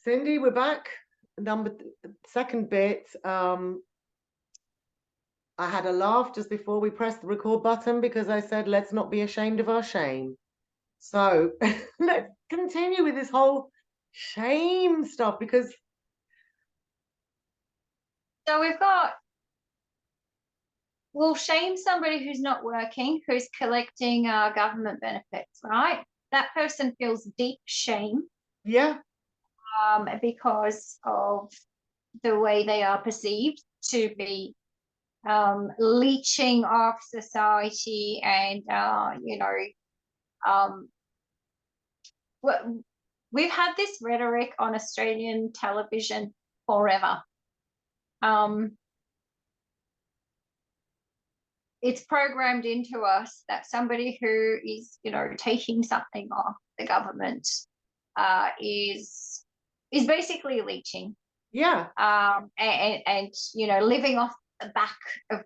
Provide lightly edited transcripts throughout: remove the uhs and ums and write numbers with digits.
Cindy, we're back. Second bit. I had a laugh just before we pressed the record button because I said, let's not be ashamed of our shame. So let's continue with this whole shame stuff because. So we'll shame somebody who's not working, who's collecting government benefits, right? That person feels deep shame. Yeah. Because of the way they are perceived to be leeching off society and, we've had this rhetoric on Australian television forever. It's programmed into us that somebody who is, taking something off the government is basically leeching. Yeah. And living off the back of,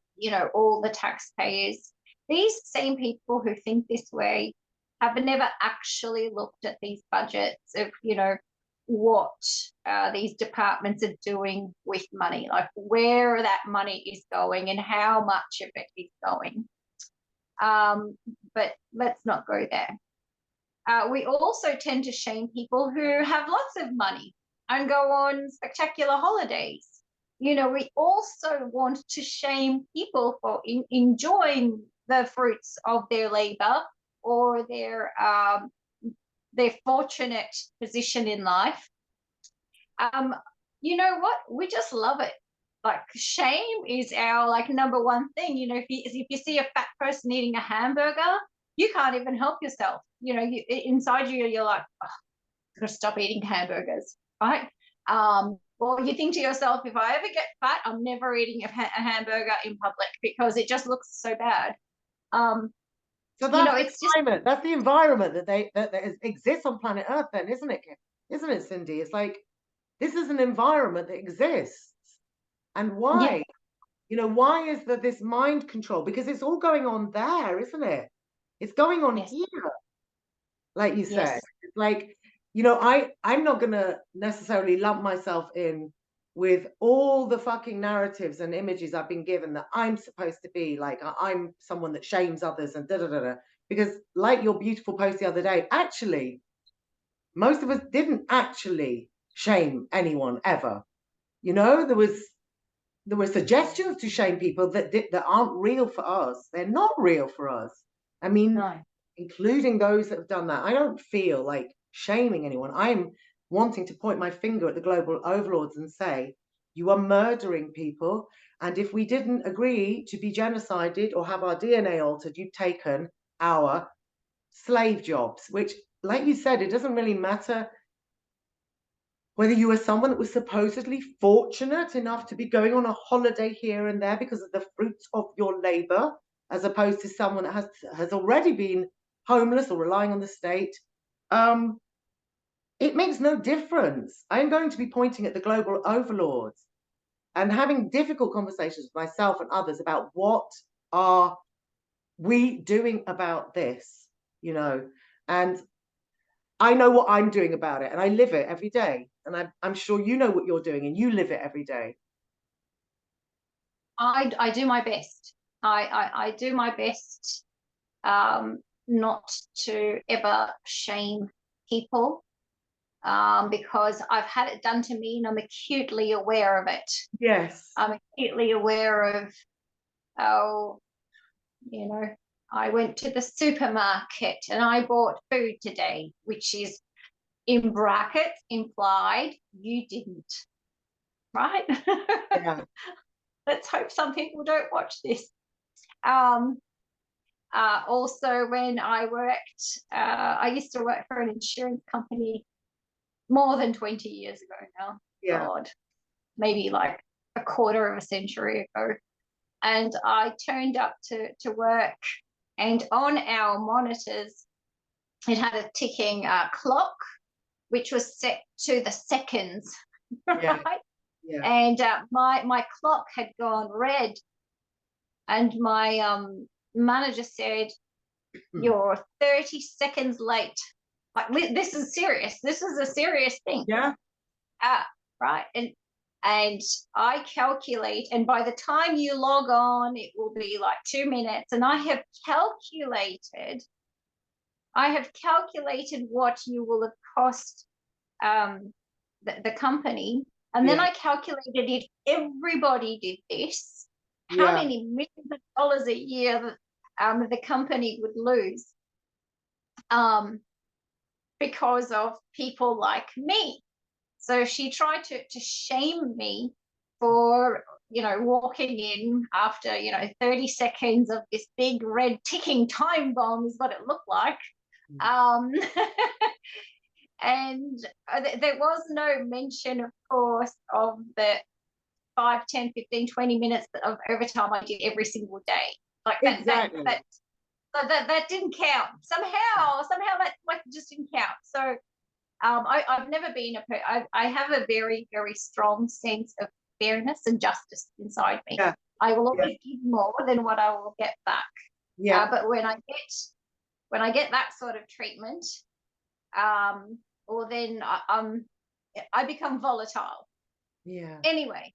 all the taxpayers. These same people who think this way have never actually looked at these budgets of, what these departments are doing with money, like where that money is going and how much of it is going. But let's not go there. We also tend to shame people who have lots of money and go on spectacular holidays. We also want to shame people for enjoying the fruits of their labor or their fortunate position in life. You know what? We just love it. Like, shame is our number one thing. If you see a fat person eating a hamburger, you can't even help yourself. Inside you're like, oh, I've got to stop eating hamburgers, right? Or you think to yourself, if I ever get fat, I'm never eating a hamburger in public because it just looks so bad. So that's that's the environment that exists on planet Earth, then, isn't it? Isn't it, Cindy? It's like this is an environment that exists, and why? Yeah. Why is there this mind control? Because it's all going on there, isn't it? It's going on here, like you said. It's like, I'm not gonna necessarily lump myself in with all the fucking narratives and images I've been given that I'm supposed to be like I'm someone that shames others and da da da da. Because like your beautiful post the other day, actually, most of us didn't actually shame anyone ever. There were suggestions to shame people that aren't real for us. They're not real for us. I mean, no. Including those that have done that. I don't feel like shaming anyone. I'm wanting to point my finger at the global overlords and say, you are murdering people. And if we didn't agree to be genocided or have our DNA altered, you've taken our slave jobs, which, like you said, it doesn't really matter whether you were someone that was supposedly fortunate enough to be going on a holiday here and there because of the fruits of your labor, as opposed to someone that has already been homeless or relying on the state. It makes no difference. I'm going to be pointing at the global overlords and having difficult conversations with myself and others about what are we doing about this, and I know what I'm doing about it and I live it every day. And I'm sure you know what you're doing and you live it every day. I do my best. I do my best not to ever shame people because I've had it done to me and I'm acutely aware of it. Yes. I'm acutely aware of, I went to the supermarket and I bought food today, which is in brackets implied you didn't, right? Yeah. Let's hope some people don't watch this. Also, when I worked, I used to work for an insurance company more than 20 years ago now. Yeah. God, maybe like a quarter of a century ago. And I turned up to work, and on our monitors, it had a ticking clock, which was set to the seconds, right? Yeah. And my clock had gone red, and my manager said, "You're 30 seconds late." Like, this is serious. This is a serious thing. Yeah. app, right? And I calculate, and by the time you log on, it will be like 2 minutes. And I have calculated what you will have cost the company. And then I calculated if everybody did this, how many millions of dollars a year the company would lose because of people like me. So she tried to shame me for, walking in after, 30 seconds of this big red ticking time bomb is what it looked like. And there was no mention, of course, of the 5, 10, 15, 20 minutes of overtime I did every single day. Like exactly. that didn't count. Somehow that just didn't count. So I've never been I have a very, very strong sense of fairness and justice inside me. I will always give more than what I will get back. But when I get that sort of treatment, or then I become volatile. Anyway,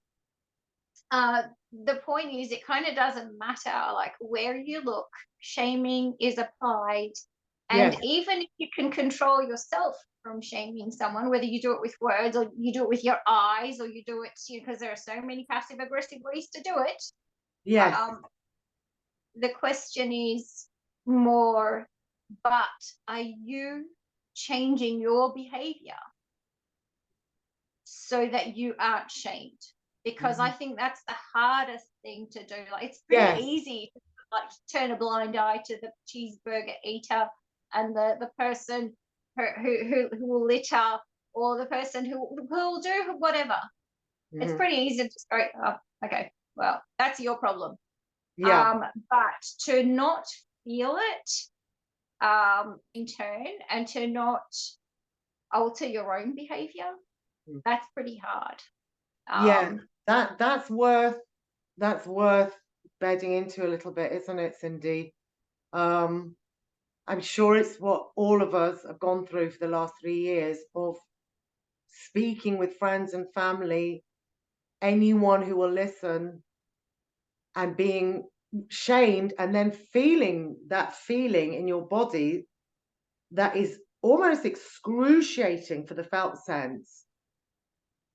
the point is, it kind of doesn't matter like where you look. Shaming is applied, and even if you can control yourself from shaming someone, whether you do it with words or you do it with your eyes or you do it because there are so many passive aggressive ways to do it. The question is more, but are you changing your behavior so that you aren't shamed? Because I think that's the hardest thing to do. Like, it's pretty easy to like turn a blind eye to the cheeseburger eater and the person who will litter, or the person who will do whatever. It's pretty easy to just go, oh, okay, well, that's your problem. But to not feel it in turn, and to not alter your own behavior, that's pretty hard. That's worth bedding into a little bit, isn't it, Cindy? I'm sure it's what all of us have gone through for the last 3 years of speaking with friends and family, anyone who will listen, and being shamed, and then feeling that feeling in your body that is almost excruciating for the felt sense.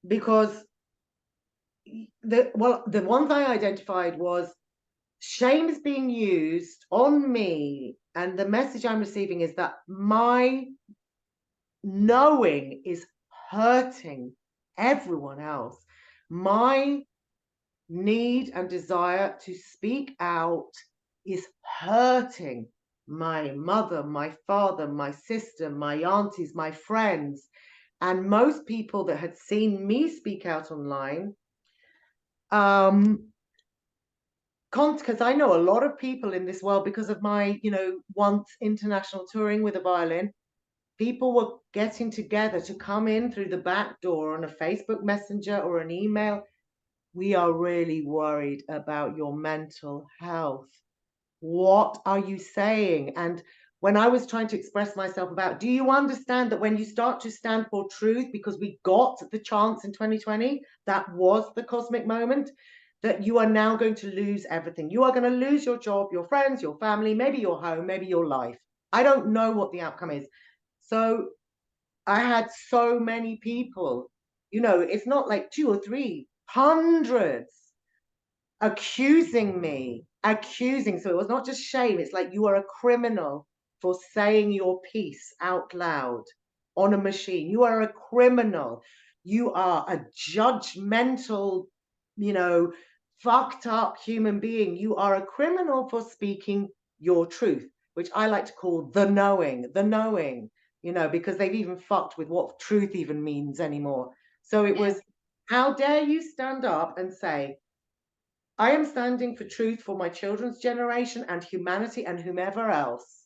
Because the ones I identified was shame is being used on me, and the message I'm receiving is that my knowing is hurting everyone else. My need and desire to speak out is hurting my mother, my father, my sister, my aunties, my friends. And most people that had seen me speak out online, because I know a lot of people in this world, because of my, once international touring with a violin, people were getting together to come in through the back door on a Facebook Messenger or an email. We are really worried about your mental health. What are you saying? And when I was trying to express myself about, do you understand that when you start to stand for truth, because we got the chance in 2020, that was the cosmic moment, that you are now going to lose everything. You are going to lose your job, your friends, your family, maybe your home, maybe your life. I don't know what the outcome is. So I had so many people, it's not like 2 or 3, hundreds accusing me. So it was not just shame. It's like, you are a criminal for saying your piece out loud on a machine. You are a criminal. You are a judgmental, fucked up human being. You are a criminal for speaking your truth, which I like to call the knowing, because they've even fucked with what truth even means anymore. So it was, how dare you stand up and say, I am standing for truth for my children's generation and humanity and whomever else.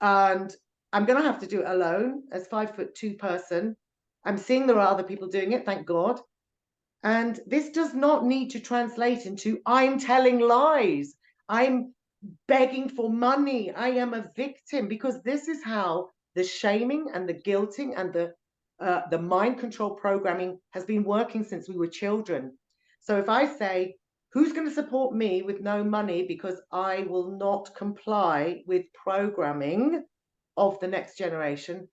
And I'm going to have to do it alone as 5'2" person. I'm seeing there are other people doing it, thank God. And this does not need to translate into I'm telling lies, I'm begging for money, I am a victim, because this is how the shaming and the guilting and the the mind control programming has been working since we were children. So if I say, who's going to support me with no money because I will not comply with programming of the next generation,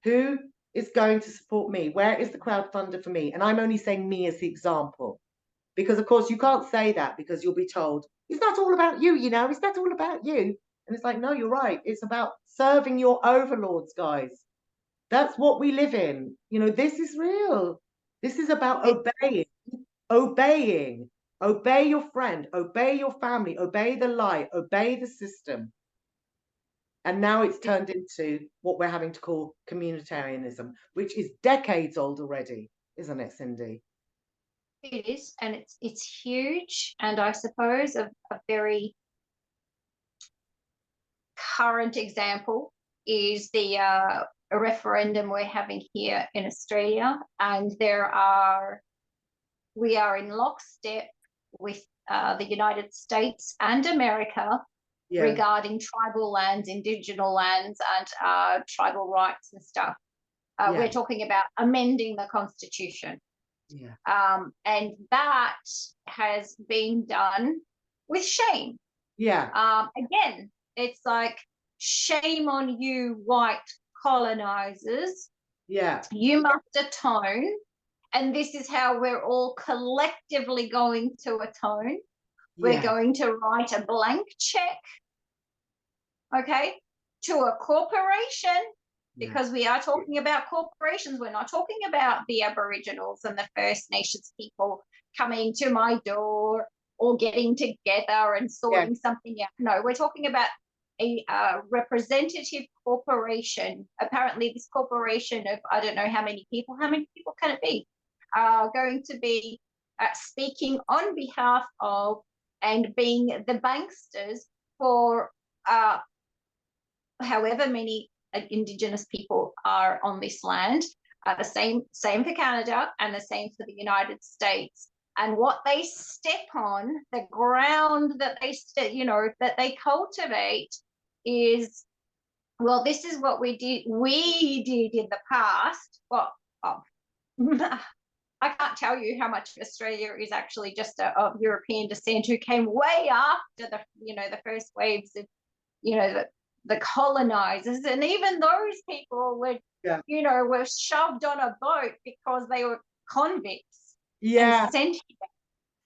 who is going to support me? Where is the crowdfunder for me? And I'm only saying me as the example, because of course you can't say that, because you'll be told, it's not all about you, you know, it's not all about you. And it's like, no, you're right. It's about serving your overlords, guys. That's what we live in. You know, this is real. This is about obeying. Obey your friend, obey your family, obey the lie, obey the system. And now it's turned into what we're having to call communitarianism, which is decades old already, isn't it, Cindy? It is, and it's huge. And I suppose a very current example is the a referendum we're having here in Australia, and we are in lockstep with the United States and America regarding tribal lands, Indigenous lands, and tribal rights and stuff. We're talking about amending the Constitution. And that has been done with shame. Again, it's like, shame on you, white colonizers. You must atone. And this is how we're all collectively going to atone. We're going to write a blank check, okay, to a corporation, because we are talking about corporations. We're not talking about the Aboriginals and the First Nations people coming to my door or getting together and sorting something out. No, we're talking about a representative corporation. Apparently this corporation of, I don't know how many people can it be, are going to be speaking on behalf of and being the banksters for however many Indigenous people are on this land. The same for Canada and the same for the United States. And what they step on, the ground that they cultivate, is, well, this is what we did in the past. Well, I can't tell you how much of Australia is actually just of European descent, who came way after the first waves of the colonizers, and even those people were were shoved on a boat because they were convicts and sent here.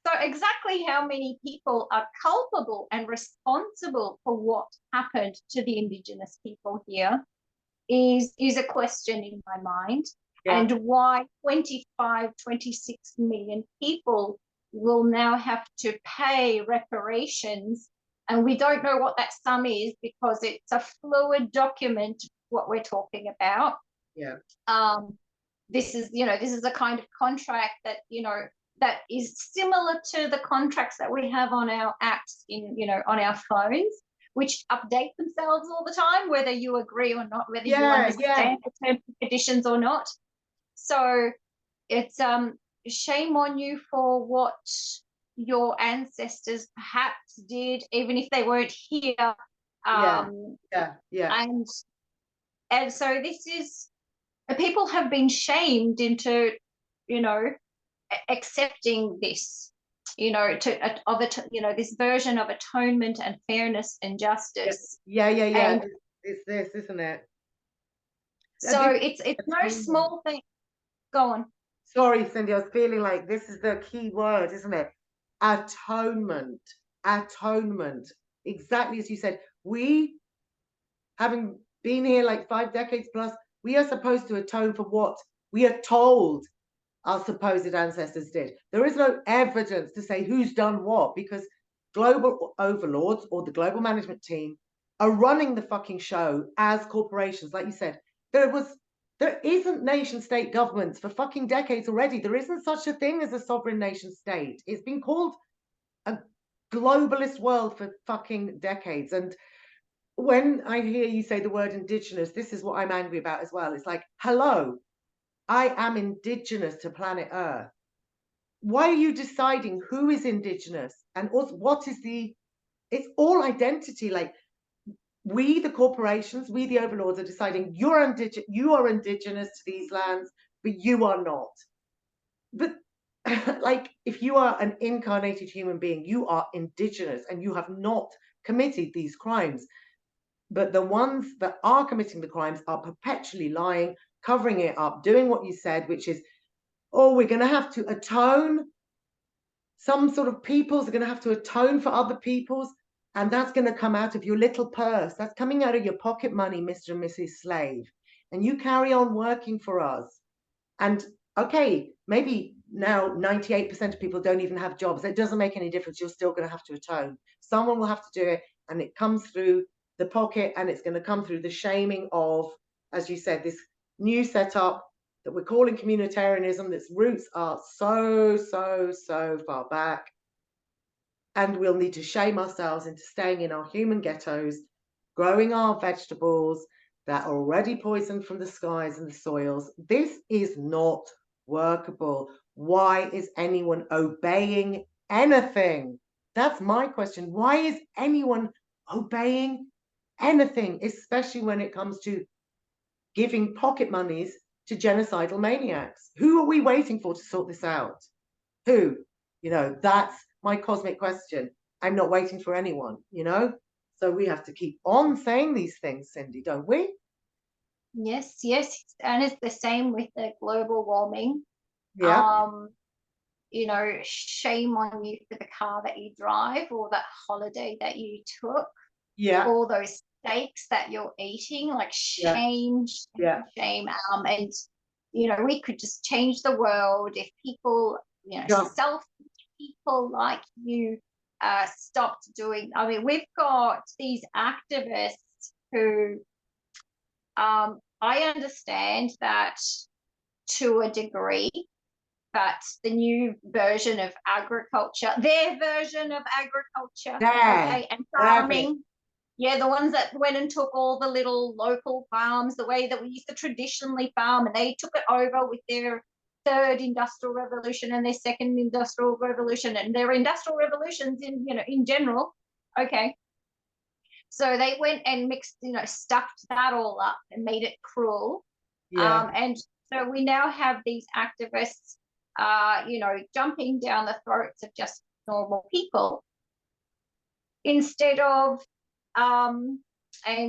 So exactly how many people are culpable and responsible for what happened to the Indigenous people here is a question in my mind. And why 26 million people will now have to pay reparations. And we don't know what that sum is, because it's a fluid document, what we're talking about. This is a kind of contract that, that is similar to the contracts that we have on our apps on our phones, which update themselves all the time, whether you agree or not, whether you understand the terms and conditions or not. So it's shame on you for what your ancestors perhaps did, even if they weren't here. And so this is, people have been shamed into accepting this, this version of atonement and fairness and justice. And it's this, isn't it? So it's no small thing. Go on. Sorry, Cindy, I was feeling like this is the key word, isn't it? Atonement. Exactly as you said. We, having been here like 5 decades plus, we are supposed to atone for what we are told our supposed ancestors did. There is no evidence to say who's done what, because global overlords or the global management team are running the fucking show as corporations. Like you said, there isn't nation state governments for fucking decades already. There isn't such a thing as a sovereign nation state. It's been called a globalist world for fucking decades. And when I hear you say the word Indigenous, this is what I'm angry about as well. It's like, hello, I am Indigenous to planet Earth. Why are you deciding who is Indigenous? And also, what is it's all identity. Like, we, the corporations, we, the overlords, are deciding you are Indigenous to these lands. but you are not. But like, if you are an incarnated human being, you are indigenous and you have not committed these crimes. But the ones that are committing the crimes are perpetually lying, covering it up, doing what you said, which is, oh, we're going to have to atone. Some sort of peoples are going to have to atone for other peoples. And that's going to come out of your little purse. That's coming out of your pocket money, Mr. and Mrs. Slave. And you carry on working for us. And okay, maybe now 98% of people don't even have jobs. It doesn't make any difference. You're still going to have to atone. Someone will have to do it. And it comes through the pocket, and it's going to come through the shaming of, as you said, this new setup that we're calling communitarianism. Its roots are so far back. And we'll need to shame ourselves into staying in our human ghettos, growing our vegetables that are already poisoned from the skies and the soils. This is not workable. Why is anyone obeying anything? That's my question. Why is anyone obeying anything, especially when it comes to giving pocket monies to genocidal maniacs? Who are we waiting for to sort this out? Who? You know, that's my cosmic question. I'm not waiting for anyone, you know? So we have to keep on saying these things, Cindy, don't we? Yes, yes. And it's the same with the global warming. Yeah. You know, shame on you for the car that you drive, or that holiday that you took. Yeah. All those steaks that you're eating, like shame, yeah. shame. And, you know, we could just change the world if people, you know, selfish people like you stopped doing. I mean, we've got these activists who I understand that to a degree, that the new version of agriculture, their version of agriculture, okay, and farming, yeah, the ones that went and took all the little local farms, the way that we used to traditionally farm, and they took it over with their third industrial revolution and their second industrial revolution and their industrial revolutions in, you know, in general, okay. So they went and mixed, you know, stuffed that all up and made it cruel. Yeah. And so we now have these activists, you know, jumping down the throats of just normal people instead of, and,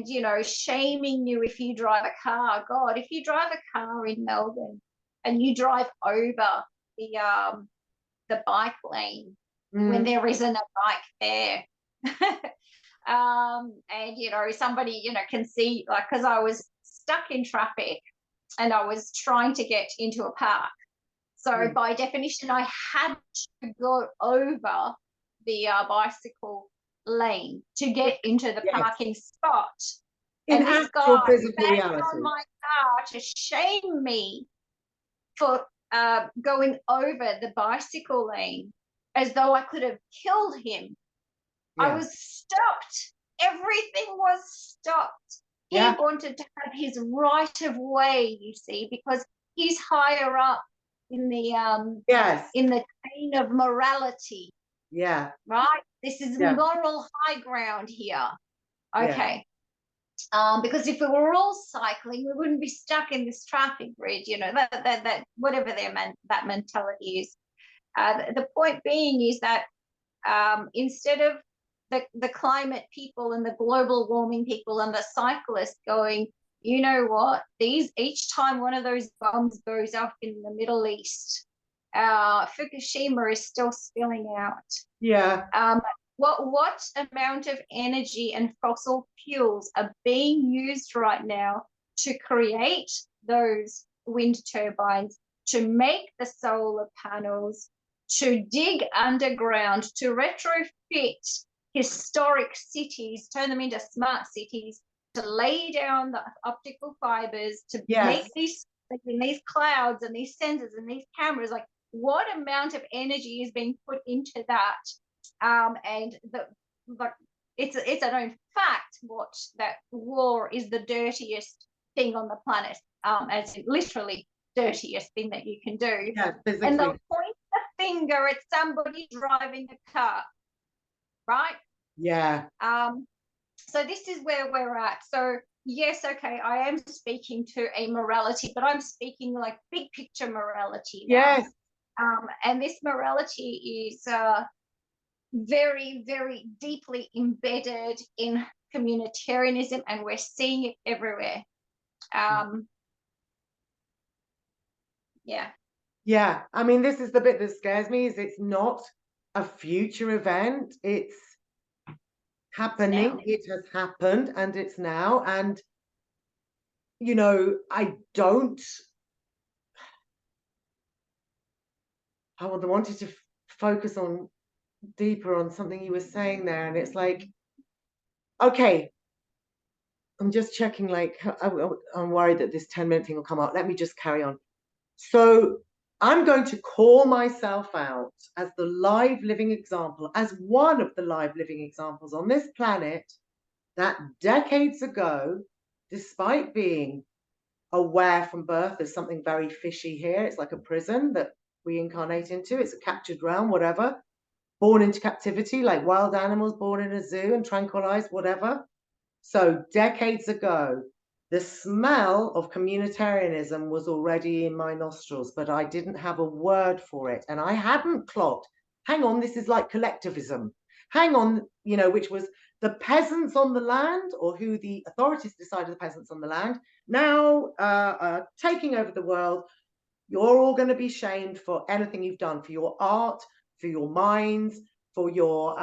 you know, shaming you if you drive a car. God, if you drive a car in Melbourne and you drive over the bike lane when there isn't a bike there, and, you know, somebody, you know, can see, like, because I was stuck in traffic and I was trying to get into a park. So by definition, I had to go over the bicycle lane to get into the parking spot. And this guy banged on my car to shame me for going over the bicycle lane as though I could have killed him. I was stopped. Everything was stopped. He wanted to have his right of way, you see, because he's higher up in the in the chain of morality. Yeah. Right? This is moral high ground here. Okay. Because if we were all cycling, we wouldn't be stuck in this traffic grid, you know, that whatever that mentality is. The point being is that instead of the climate people and the global warming people and the cyclists going, you know what, each time one of those bombs goes off in the Middle East, Fukushima is still spilling out. Yeah. What amount of energy and fossil fuels are being used right now to create those wind turbines, to make the solar panels, to dig underground, to retrofit historic cities, turn them into smart cities, to lay down the optical fibers, to make these clouds and these sensors and these cameras. Like, what amount of energy is being put into that? And it's a known fact that war is the dirtiest thing on the planet, as in literally dirtiest thing that you can do. Yeah, physically. And they'll point the finger at somebody driving a car, right? Yeah. So this is where we're at. So yes, okay, I am speaking to a morality, but I'm speaking like big picture morality now. Yes. And this morality is very, very deeply embedded in communitarianism, and we're seeing it everywhere. Yeah. Yeah. I mean, this is the bit that scares me, is it's not a future event. It's happening. It has happened, and it's now. And, you know, I wanted to focus on deeper on something you were saying there. And it's like, okay, I'm just checking, like, I'm worried that this 10-minute thing will come up. Let me just carry on. So I'm going to call myself out as the live living example, as one of the live living examples on this planet that decades ago, despite being aware from birth there's something very fishy here, it's like a prison that we incarnate into, it's a captured realm, whatever, born into captivity like wild animals born in a zoo and tranquilized, whatever. So decades ago, the smell of communitarianism was already in my nostrils, but I didn't have a word for it. And I hadn't clocked, hang on, this is like collectivism. Hang on, you know, which was the peasants on the land, or who the authorities decided the peasants on the land, now taking over the world. You're all going to be shamed for anything you've done, for your art, for your minds, for your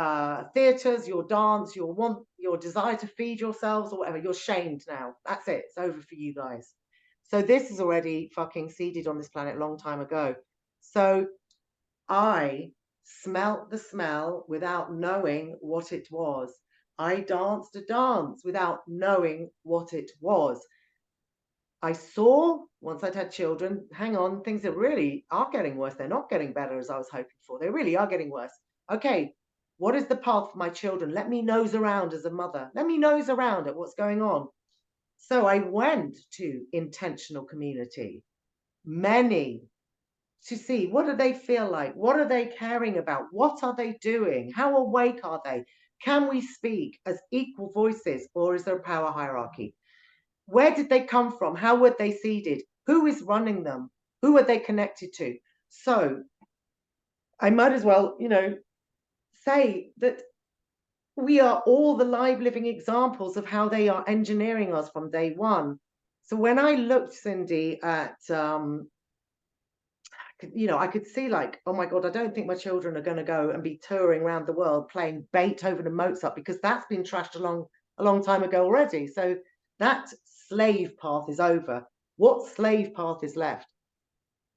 theatres, your dance, your desire to feed yourselves or whatever. You're shamed now. That's it. It's over for you guys. So this is already fucking seeded on this planet a long time ago. So I smelt the smell without knowing what it was. I danced a dance without knowing what it was. I saw, once I'd had children, hang on, things really are getting worse. They're not getting better as I was hoping for. They really are getting worse. Okay, what is the path for my children? Let me nose around as a mother. Let me nose around at what's going on. So I went to intentional community, many, to see, what do they feel like? What are they caring about? What are they doing? How awake are they? Can we speak as equal voices, or is there a power hierarchy? Where did they come from? How were they seeded? Who is running them? Who are they connected to? So I might as well, you know, say that we are all the live living examples of how they are engineering us from day one. So when I looked, Cindy, at, you know, I could see like, oh my God, I don't think my children are going to go and be touring around the world playing Beethoven and Mozart, because that's been trashed a long time ago already. So that slave path is over. What slave path is left?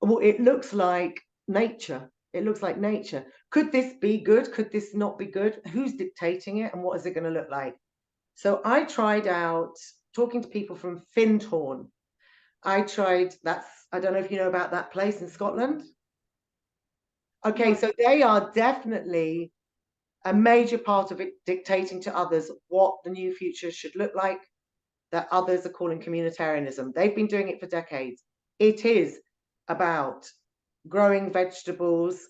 Well, it looks like nature. It looks like nature. Could this be good? Could this not be good? Who's dictating it, and what is it going to look like? So I tried out talking to people from Findhorn. I don't know if you know about that place in Scotland. Okay, so they are definitely a major part of it, dictating to others what the new future should look like, that others are calling communitarianism. They've been doing it for decades. It is about growing vegetables,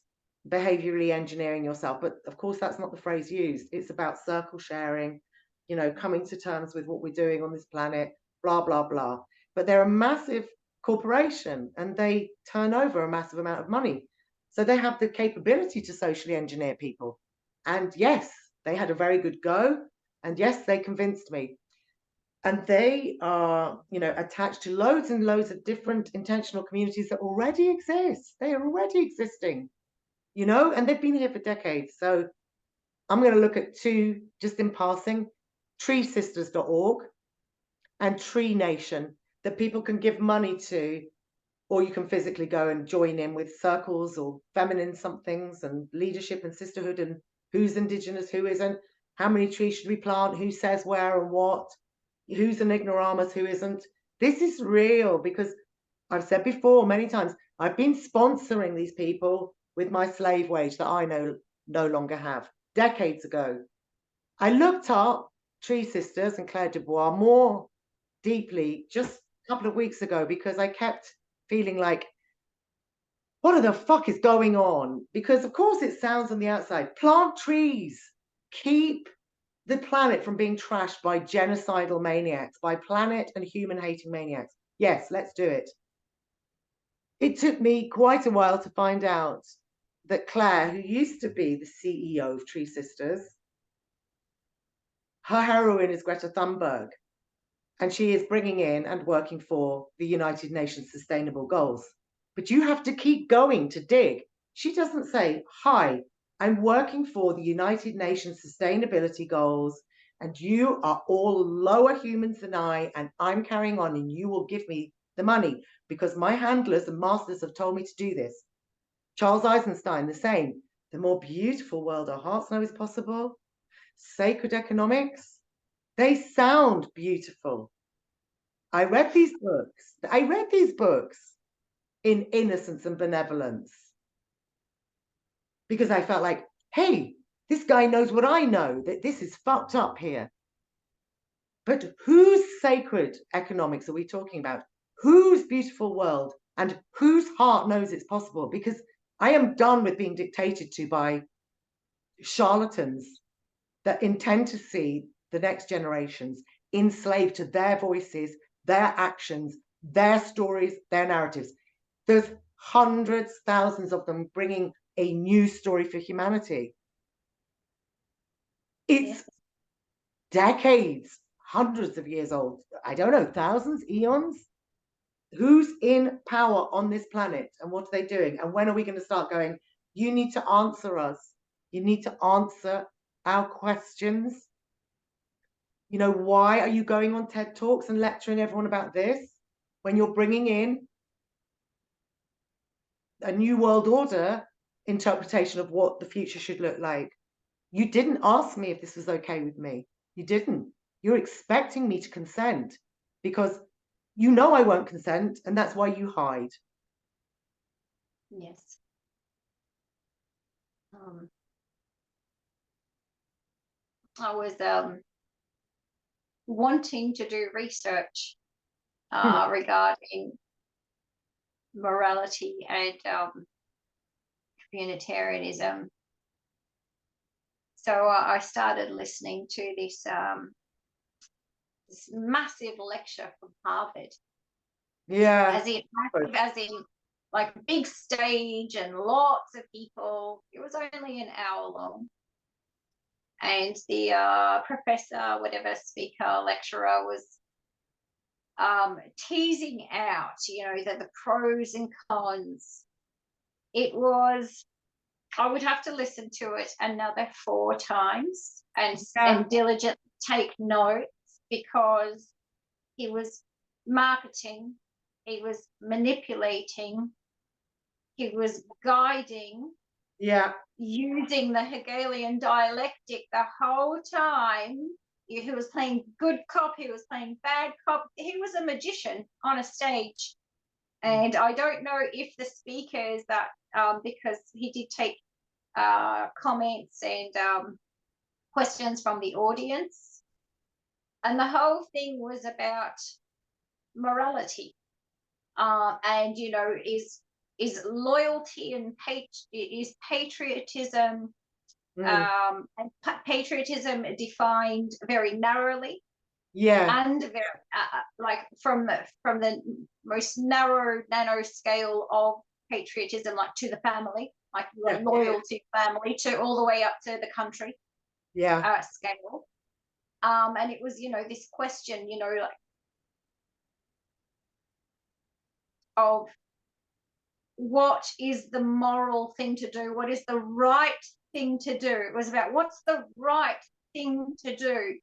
behaviorally engineering yourself. But of course, that's not the phrase used. It's about circle sharing, you know, coming to terms with what we're doing on this planet, blah, blah, blah. But they're a massive corporation, and they turn over a massive amount of money. So they have the capability to socially engineer people. And yes, they had a very good go. And yes, they convinced me. And they are, you know, attached to loads and loads of different intentional communities that already exist. They are already existing, you know, and they've been here for decades. So I'm going to look at two, just in passing, treesisters.org and Tree Nation, that people can give money to, or you can physically go and join in with circles or feminine somethings and leadership and sisterhood, and who's Indigenous, who isn't, how many trees should we plant, who says where and what, who's an ignoramus, who isn't. This is real, because I've said before many times, I've been sponsoring these people with my slave wage that I no longer have, decades ago. I looked up Tree Sisters and Claire Dubois more deeply just a couple of weeks ago, because I kept feeling like, what the fuck is going on? Because of course it sounds on the outside, plant trees, keep the planet from being trashed by genocidal maniacs, by planet and human-hating maniacs. Yes, let's do it. It took me quite a while to find out that Claire, who used to be the CEO of Tree Sisters, her heroine is Greta Thunberg, and she is bringing in and working for the United Nations Sustainable Goals. But you have to keep going to dig. She doesn't say, hi, I'm working for the United Nations Sustainability Goals, and you are all lower humans than I, and I'm carrying on, and you will give me the money because my handlers and masters have told me to do this. Charles Eisenstein, the same. The more beautiful world our hearts know is possible. Sacred economics. They sound beautiful. I read these books in innocence and benevolence because I felt like, hey, this guy knows what I know, that this is fucked up here. But whose sacred economics are we talking about? Whose beautiful world and whose heart knows it's possible? Because I am done with being dictated to by charlatans that intend to see the next generations enslaved to their voices, their actions, their stories, their narratives. There's hundreds, thousands of them bringing a new story for humanity. It's decades, hundreds of years old. I don't know, thousands, eons. Who's in power on this planet and what are they doing? And when are we going to start going, you need to answer us. You need to answer our questions. You know, why are you going on TED Talks and lecturing everyone about this when you're bringing in a new world order interpretation of what the future should look like? You didn't ask me if this was okay with me. You didn't. You're expecting me to consent because you know I won't consent, and that's why you hide. Yes. I was wanting to do research regarding morality and communitarianism. So I started listening to this massive lecture from Harvard. Yeah. As in like big stage and lots of people. It was only an hour long. And the professor, whatever speaker, lecturer was teasing out, you know, the pros and cons. It was, I would have to listen to it another 4 times and diligently take notes because he was marketing, he was manipulating, he was guiding, using the Hegelian dialectic the whole time. He was playing good cop, he was playing bad cop. He was a magician on a stage. And I don't know if the speakers that, because he did take comments and questions from the audience. And the whole thing was about morality. And, you know, is loyalty and is patriotism, and patriotism defined very narrowly, and very, like from the most narrow nano scale of patriotism, like to the family, like loyal to family, to all the way up to the country scale. And it was, you know, this question, you know, like of what is the moral thing to do? What is the right thing to do? It was about what's the right thing to do.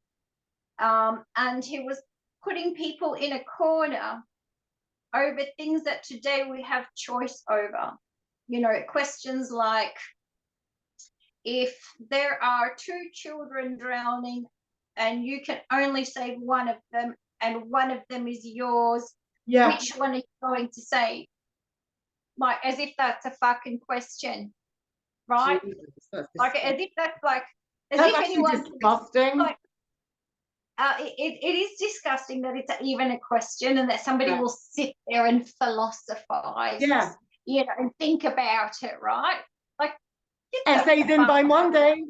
And he was putting people in a corner over things that today we have choice over. You know, questions like, if there are 2 children drowning and you can only save one of them and one of them is yours, which one are you going to save? Like, as if that's a fucking question, right? Jesus, like, as if that's like, as that's if anyone disgusting. Like, it is disgusting that it's even a question and that somebody will sit there and philosophize, you know, and think about it, right? Like, essays in by Monday.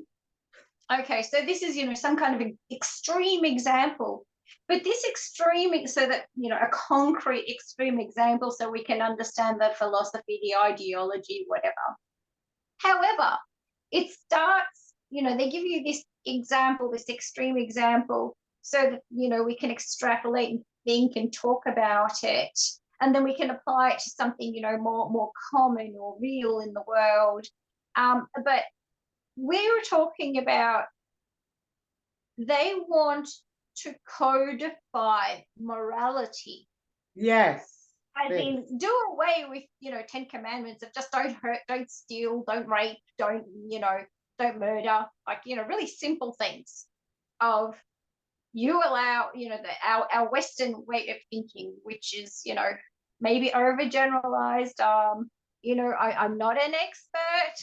Okay, so this is, some kind of an extreme example, but this extreme, so that, a concrete extreme example, so we can understand the philosophy, the ideology, whatever. However, it starts, they give you this example, this extreme example, so that, we can extrapolate and think and talk about it. And then we can apply it to something, more common or real in the world. But we're talking about, they want to codify morality. Yes. I mean, do away with, 10 commandments of just don't hurt, don't steal, don't rape, don't murder, like, really simple things of you allow, our Western way of thinking, which is, maybe overgeneralized. I'm not an expert,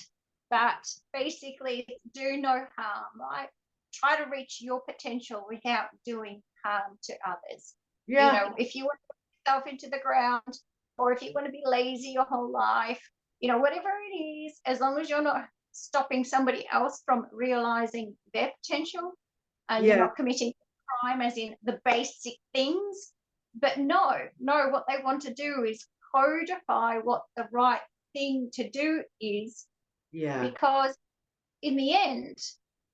but basically do no harm, right? Try to reach your potential without doing harm to others. Yeah. If you want to put yourself into the ground, or if you want to be lazy your whole life, whatever it is, as long as you're not stopping somebody else from realizing their potential, and you're not committing crime, as in the basic things. But no, what they want to do is codify what the right thing to do is. Yeah. Because in the end,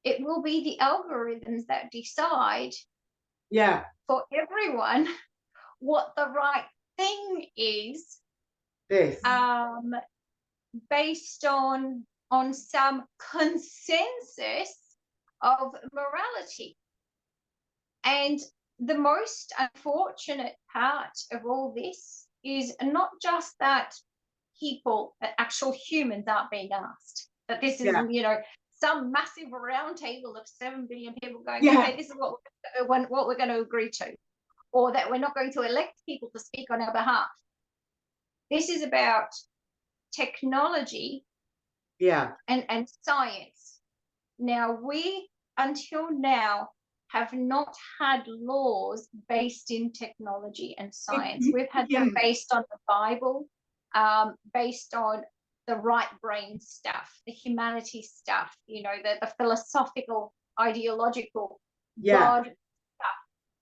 it will be the algorithms that decide for everyone what the right thing is, based on some consensus of morality. And the most unfortunate part of all this is not just that people, that actual humans aren't being asked, that this is, some massive round table of 7 billion people going, okay, this is what we're going to agree to, or that we're not going to elect people to speak on our behalf. This is about technology and science. Now, we, until now, have not had laws based in technology and science. We've had them based on the Bible, based on the right brain stuff, the humanities stuff, the philosophical, ideological, God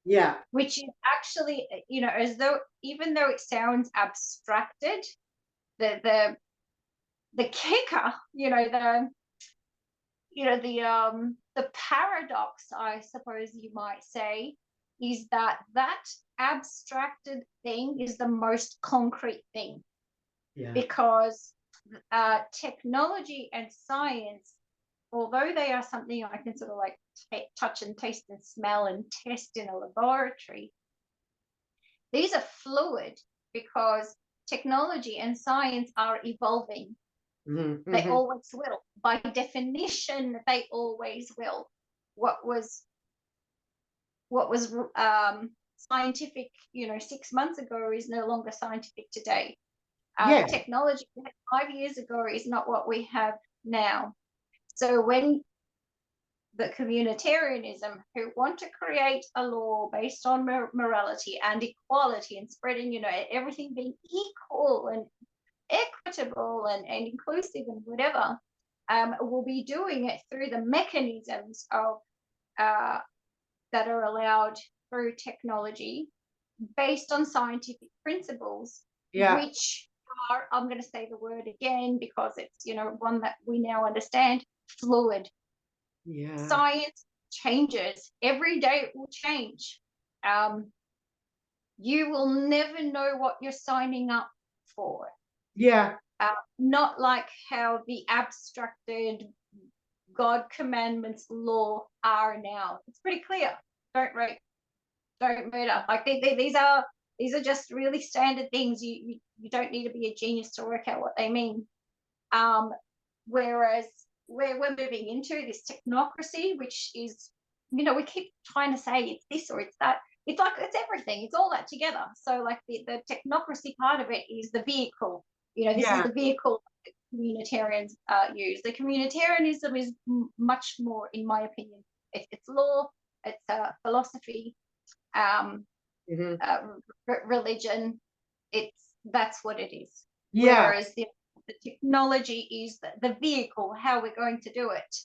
stuff. Which is actually, as though, even though it sounds abstracted, the kicker, the paradox, I suppose you might say, is that abstracted thing is the most concrete thing. Because technology and science, although they are something I can sort of like touch and taste and smell and test in a laboratory, these are fluid, because technology and science are evolving. They always will. By definition, they always will. What was scientific, 6 months ago is no longer scientific today. Technology 5 years ago is not what we have now. So when the communitarianism, who want to create a law based on morality and equality and spreading, everything being equal and equitable and inclusive and whatever, will be doing it through the mechanisms of that are allowed through technology, based on scientific principles, which are, I'm going to say the word again because it's one that we now understand, fluid. Science changes every day. It will change. You will never know what you're signing up for. Not like how the abstracted God commandments law are now. It's pretty clear. Don't rape, don't murder. Like these are just really standard things. You don't need to be a genius to work out what they mean. Whereas we're moving into this technocracy, which is, we keep trying to say it's this or it's that. It's like it's everything. It's all that together. So like the technocracy part of it is the vehicle. This is the vehicle that communitarians use. The communitarianism is much more, in my opinion, it's law, it's philosophy, religion. That's what it is. Whereas the technology is the vehicle, how we're going to do it.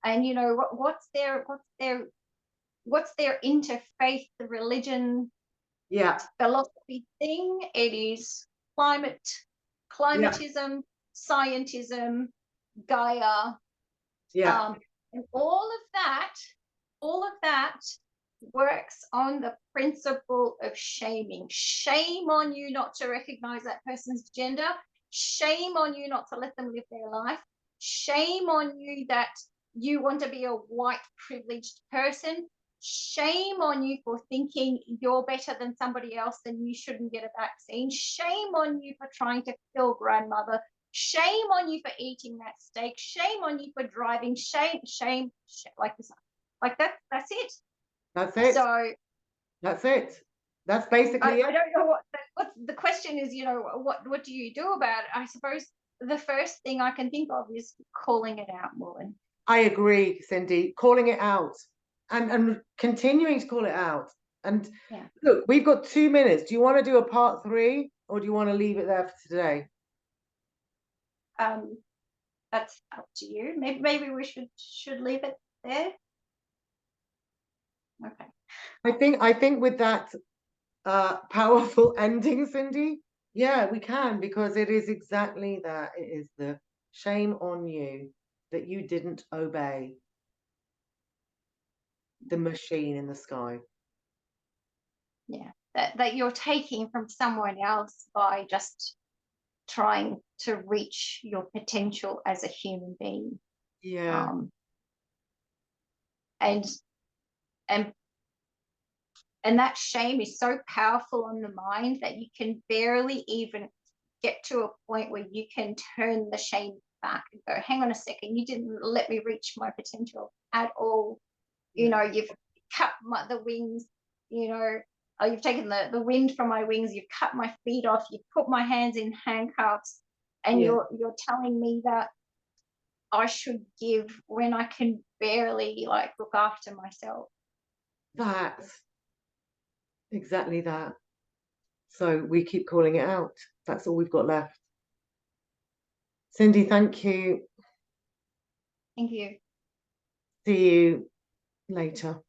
And you know what's their interfaith religion philosophy thing? It is climatism, scientism, Gaia, and all of that works on the principle of shaming. Shame on you not to recognize that person's gender. Shame on you not to let them live their life. Shame on you that you want to be a white privileged person. Shame on you for thinking you're better than somebody else and you shouldn't get a vaccine. Shame on you for trying to kill grandmother. Shame on you for eating that steak. Shame on you for driving. Shame, like this. Like that's it. That's it. So that's it. That's basically it. I don't know what the question is, you know, what do you do about it? I suppose the first thing I can think of is calling it out, Morven. I agree, Cindy. Calling it out and continuing to call it out. And look, we've got 2 minutes. Do you want to do a part 3 or do you want to leave it there for today? That's up to you. Maybe we should leave it there. Okay. I think with that powerful ending, Cindy, we can, because it is exactly that. It is the shame on you that you didn't obey the machine in the sky. Yeah, that you're taking from someone else by just trying to reach your potential as a human being. Yeah. And that shame is so powerful on the mind that you can barely even get to a point where you can turn the shame back and go, hang on a second, you didn't let me reach my potential at all. You know, you've cut the wings, you know, you've taken the wind from my wings, you've cut my feet off, you've put my hands in handcuffs, and you're telling me that I should give when I can barely like look after myself. That's exactly that. So we keep calling it out. That's all we've got left. Cindy, thank you. Thank you. See you later.